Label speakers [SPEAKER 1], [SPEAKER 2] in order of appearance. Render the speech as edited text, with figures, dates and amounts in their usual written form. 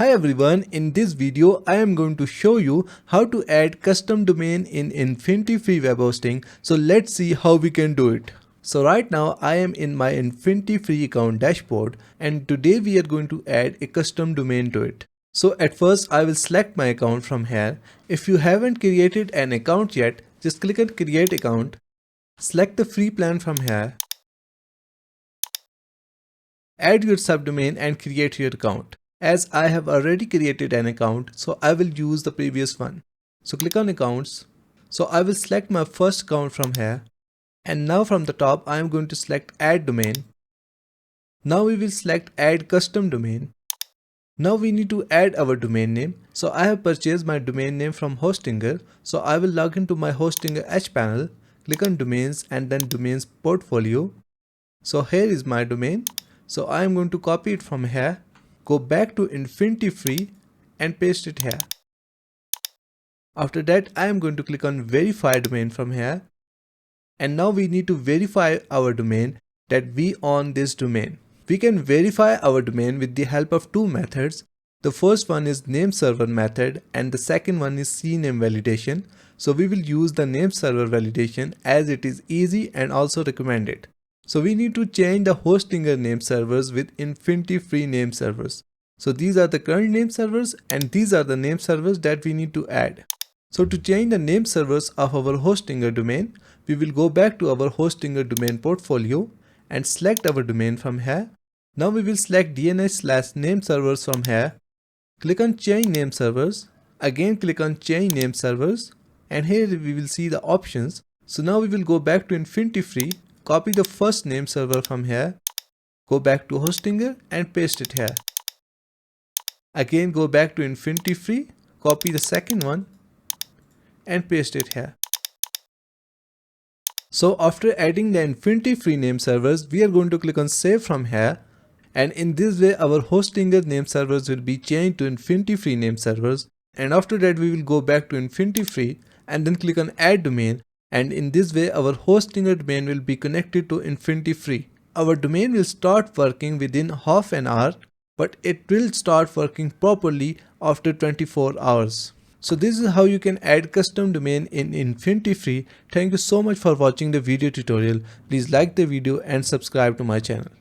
[SPEAKER 1] Hi everyone, in this video I am going to show you how to add custom domain in Infinityfree web hosting. So let's see how we can do it. So right now I am in my Infinityfree account dashboard and today we are going to add a custom domain to it. So at first I will select my account from here. If you haven't created an account yet, just click on create account. Select the free plan from here. Add your subdomain and create your account. As I have already created an account, so I will use the previous one. So click on accounts. So I will select my first account from here. And now from the top, I am going to select add domain. Now we will select add custom domain. Now we need to add our domain name. So I have purchased my domain name from Hostinger. So I will log into my Hostinger H panel, click on domains and then domains portfolio. So here is my domain. So I am going to copy it from here. Go back to Infinityfree and paste it here. After that, I am going to click on verify domain from here. And now we need to verify our domain that we own this domain. We can verify our domain with the help of two methods. The first one is name server method and the second one is CNAME validation. So we will use the name server validation as it is easy and also recommended. So we need to change the Hostinger name servers with Infinityfree name servers. So these are the current name servers and these are the name servers that we need to add. So to change the name servers of our Hostinger domain, we will go back to our Hostinger domain portfolio and select our domain from here. Now we will select DNS/name servers from here. Click on change name servers. Again click on change name servers and here we will see the options. So now we will go back to Infinityfree. Copy the first name server from here, go back to Hostinger and paste it here. Again go back to Infinityfree, copy the second one and paste it here. So after adding the Infinityfree name servers, we are going to click on save from here. And in this way our Hostinger name servers will be changed to Infinityfree name servers. And after that we will go back to Infinityfree and then click on add domain. And in this way our Hostinger domain will be connected to Infinityfree. Our domain will start working within half an hour, but it will start working properly after 24 hours. So this is how you can add custom domain in Infinityfree. Thank you so much for watching the video tutorial. Please like the video and subscribe to my channel.